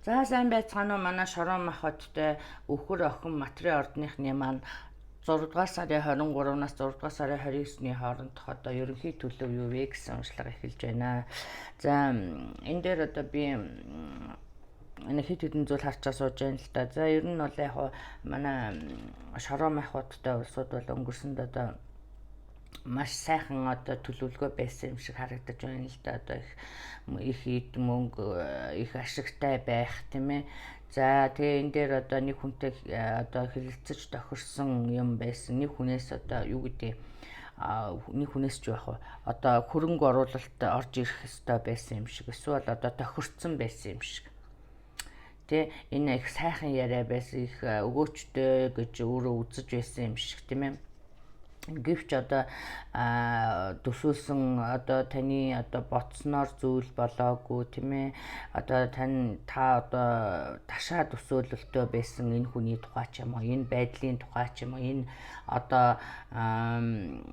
За сайн байцгаана уу манай Шорон махбодтой өхөр охин материал ордныхны маань 6 дугаар сарын 23-наас 6 дугаар сарын 29-ний хоорондох одоо ерөнхий төлөв юу вэ гэсэн уншлага эхэлж байна. За энэ дээр одоо би нэг хэд хэдэн зүйл харчаа сууж байна л да. За ер нь бол яг манай Шорон махбодтой улсууд бол өнгөрсөнд одоо маш сайхан одоо төлөвлөгөө байсан юм шиг харагдаж байна л да. Одоо их эд мөнгө их ашигтай байх тийм ээ. За тэгээ энэ дээр одоо нэг хүнтэй одоо хэрэлцэж тохирсон юм байсан. Нэг хүнээс одоо юу гэдэг нэг хүнээс ч байх одоо хөрөнгө оруулалт орж ирэх ёстой байсан юм шиг. Эсвэл одоо тохирцсон байсан юм шиг. Тэ энэ их сайхан яриа байсан, их өгөөчтэй гэж өөрөө үзэж байсан юм шиг тийм ээ. Гэвч одоо төсөөлсөн одоо таны одоо боцноор зүйл болоогүй тийм ээ. Одоо та одоо ташаа төсөөлөлтөө байсан энэ хүний тухай ч юм уу, энэ байдлын тухай ч юм уу, энэ одоо энэ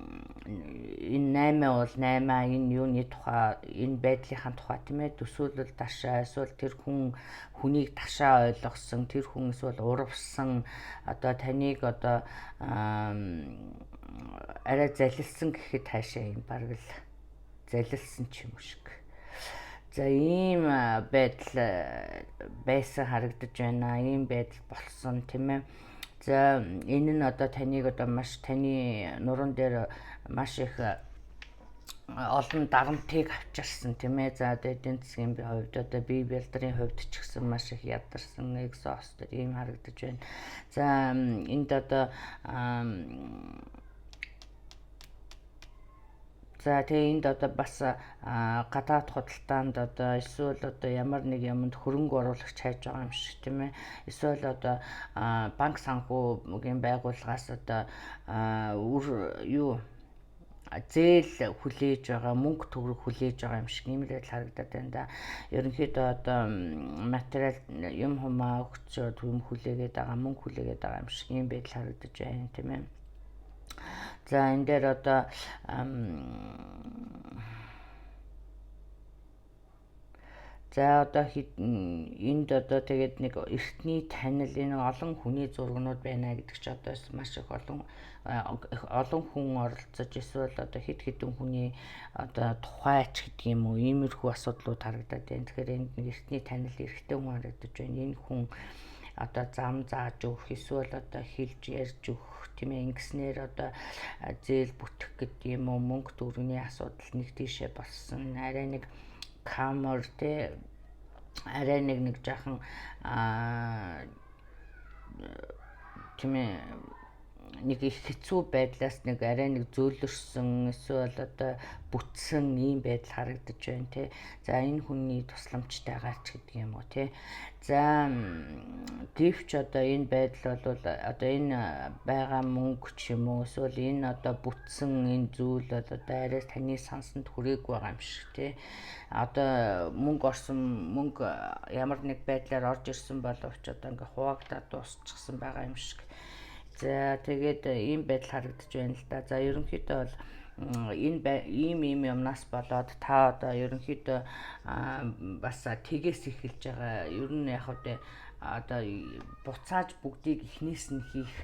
8 бол 8 энэ юуны тухай, энэ байдлынхаа тухай тийм ээ. Төсөөлөл ташаа эсвэл тэр хүнийг ташаа ойлгосон, тэр хүн эсвэл урвсан одоо таныг одоо арай залилсан гэхэд хаашаа юм бараг л залилсан ч юм шиг. За ийм байдал байсан харагдаж байна. Ийм байдал болсон тийм ээ. За энэ нь одоо таныг одоо маш таны нуруунд дээр маш их олон дарамтыг авчирсан тийм ээ. За эдийн засгийн хувьд одоо бие бэлдрийн хувьд ч гэсэн маш их ядарсан экзост ийм харагдаж байна. За энд одоо за тэгээ энд одоо бас гадаад худалдаанд одоо эсвэл одоо ямар нэг юмд хөрөнгө оруулагч хайж байгаа юм шиг тийм ээ. Эсвэл одоо банк санхүүгийн байгууллагаас одоо зээл хүлээж байгаа, мөнгө төгрөг хүлээж байгаа юм шиг нэмэлт харагдаад байна да. Ерөнхийдөө одоо материал юм хумаа өгчөөд юм хүлээгээд байгаа, мөнгө хүлээгээд байгаа юм шиг ийм байдал харагдаж байна тийм ээ. За энэ дээр одоо за одоо энд одоо тэгээд нэг эртний танил энэ олон хүний зургнууд байна гэдэг чи одоо маш их олон хүн оролцож эсвэл одоо хэд хэдэн хүний одоо тухайч гэдэг юм уу, иймэрхүү асуудлууд харагдаад байна. Тэгэхээр энд нэг эртний танил эрэгтэй хүн харагдаж байна. Энэ хүн одоо зам зааж өгөх эсвэл одоо хэлж ярьж өгөх тийм ээ. Ингэснээр одоо зээл бүтэх гэдэг юм уу, мөнгө төгрөгийн асуудал нэг тийшээ болсон. Арай нэг камер тэ арай нэг жаахан тийм ээ нэг их хэцүү байдлаас нэг арай нэг зөөлрсөн эсвэл одоо бүтсэн ийм байдал харагдаж байна тий. За энэ хүний тусламжтайгаар ч гэдэг юм уу тий. За гэвч одоо энэ байдал бол одоо энэ байгаа мөнгө ч юм уу эсвэл энэ одоо бүтсэн энэ зүйл бол одоо арай таны сансанд хүрээгүй байгаа юм шиг тий. Одоо мөнгө ямар нэг байдлаар орж ирсэн боловч одоо ингээ хуваагдаад дуусчихсан байгаа юм шиг. За тэгээд ийм байдал харагдаж байна л да. За ерөнхийдөө бол энэ ийм юмнаас болоод та одоо ерөнхийдөө бас тгээс эхэлж байгаа. Ер нь яг одоо буцааж бүгдийг эхнээс нь хийх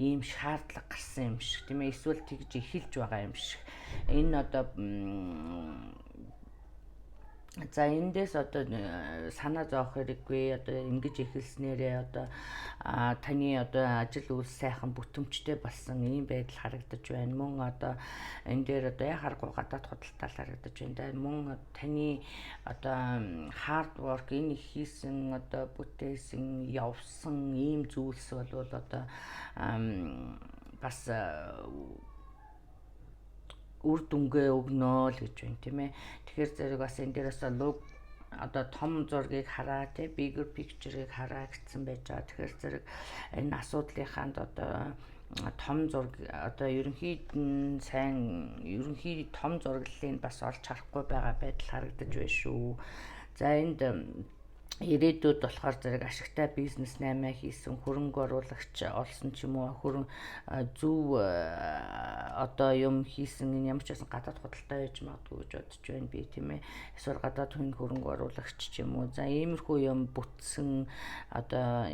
ийм шаардлага гарсан юм шиг тийм ээ. Эсвэл тэгж эхэлж байгаа юм шиг. Энэ одоо за эндээс одоо санаа зовох хэрэггүй. Одоо ингэж эхэлснээрээ одоо таны одоо ажил үйл сайхан бүтэмжтэй болсон ийм байдал харагдаж байна. Мөн одоо энэ дээр одоо яхааргүй гадаад худалдаа харагдаж байна. Мөн таны одоо хард ворк энэ хийсэн одоо бүтээсэн явсан ийм зүйлс бол одоо бас үр дүнгээ өгнө л гэж байна тийм ээ. Тэгэхээр зэрэг бас энэ дээрээс одоо том зургийг хараа тий, bigger picture-ыг хараа гэсэн байж байгаа. Тэгэхээр зэрэг энэ асуудлынханд одоо том зураг одоо ерөнхий том зураглалыг бас олж харахгүй байгаа байдал харагдаж байна шүү. За энд ирээдүйд болохоор зэрэг ашигтай бизнес 8 хийсэн хөрөнгө оруулагч олсон ч юм уу зөв одоо юм хийсэн энэ ямар ч байсан гадаад худалдаа байж магадгүй гэж бодож байна би тийм ээ. Эсвэл гадаад хөрөнгө оруулагч ч юм уу. За иймэрхүү юм бүтсэн одоо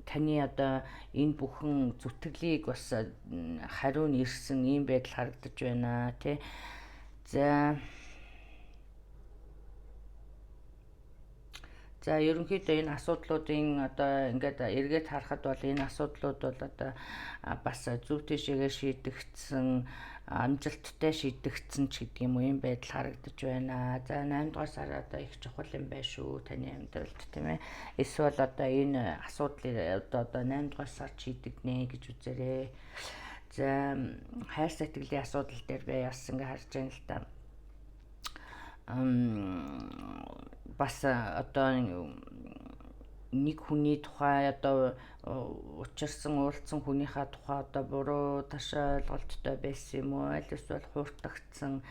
таны одоо энэ бүхэн зүтгэлийг бас хариу нь ирсэн ийм байдал харагдаж байна тий. За ерөнхийдөө энэ асуудлуудын одоо ингээд эргээд харахад бол энэ асуудлууд бол одоо бас зөв тийшээгээ шийдэгдсэн амжилттай шийдэгдсэн ч гэдэг юм уу ийм байдал харагдаж байна. За 8 дугаар сар одоо их чухал юм байна шүү таны амьдралд тийм ээ. Эсвэл одоо энэ асуудлыг одоо 8 дугаар сар шийдэгднэ гэж үзээрэй. За хайр сэтгэлийн асуудал дээр би бас ингээд харж байна л да. Бас одоо нэг хүний тухай одоо учирсан уулзсан хүнийхээ тухай одоо буруу ташаалгалттай байсан юм уу аль эсвэл хууртагдсан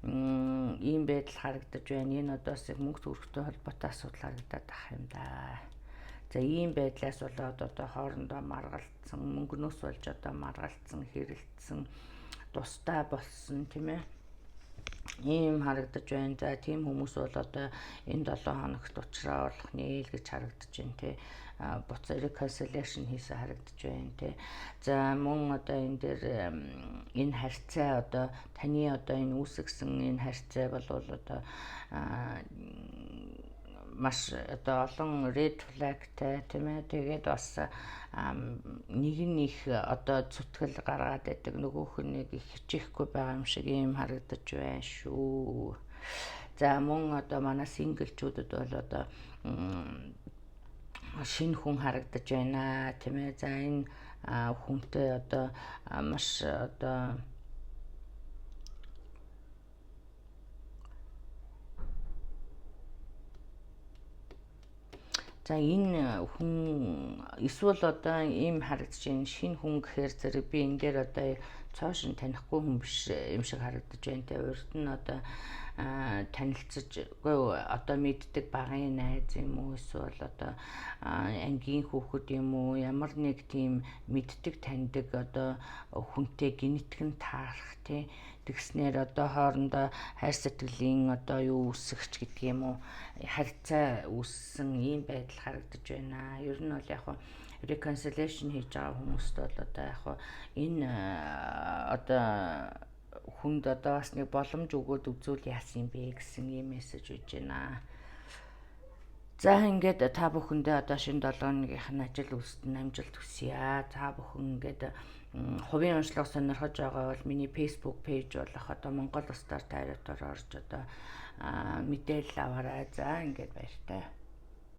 ийм байдал харагдаж байна. Энэ одоо бас мөнгө төгрөгтэй холбоотой асуудал харагдаад байгаа юм да. За ийм байдлаас болоод одоо хоорондоо маргалцсан мөнгнөөс болж одоо маргалцсан хэрэлдсэн тустай болсон тийм ээ. Ийм харагдаж байна. За тийм хүмүүс бол одоо энэ 7 хоногт уучраа болох нийл гэж харагдаж байна тий. Буцаа reconciliation хийсэн харагдаж байна тий. За мөн одоо энэ дээр энэ харьцаа одоо таны одоо энэ үүсгэсэн энэ харьцаа бол одоо маш одоо олон red flagтай тийм ээ. Тэгээд бас нэг нь их одоо зүтгэл гаргаад байдаг нөгөөх нь нэг их хичээхгүй байгаа юм шиг ийм харагдаж байна шүү. За мөн одоо манай синглчүүдэд бол одоо шинэ хүн харагдаж байна тийм ээ. За энэ хүнтэй одоо маш одоо за энэ хүн эсвэл одоо ийм харагдаж байна шинэ хүн гэхээр зэрэг би энэ дээр одоо цоошин танихгүй хүн биш юм шиг харагдаж байна те. Урд нь одоо танилцсаггүй одоо мэддэг багын найз юм уу эсвэл одоо ангийн хүүхэд юм уу ямар нэг тийм мэддэг таньдаг одоо хүнтэй генетик нь таарах те. Тэгснээр одоо хоорондоо хайр сэтгэлийн одоо юу үүсгэж гэдэг юм уу харьцаа үүссэн ийм байдал харагдаж байна. Ер нь бол яг reconciliation хийж байгаа хүмүүст бол одоо яг энэ одоо хүнд одоо бас нэг боломж өгөөд үзүүл яасан юм бэ гэсэн ийм мессеж өгж байна. За ингээд та бүхэндээ одоо шинэ 7 хоногийнхын ажил үйлсэнд амжилт хүсье. Та бүхэн ингээд хувийн онцлог сонирхож байгаа бол миний Facebook пэйж болох одоо Монгол Устаар тайрайтаар орж одоо мэдээлэл аваарай. За ингээд баяртай.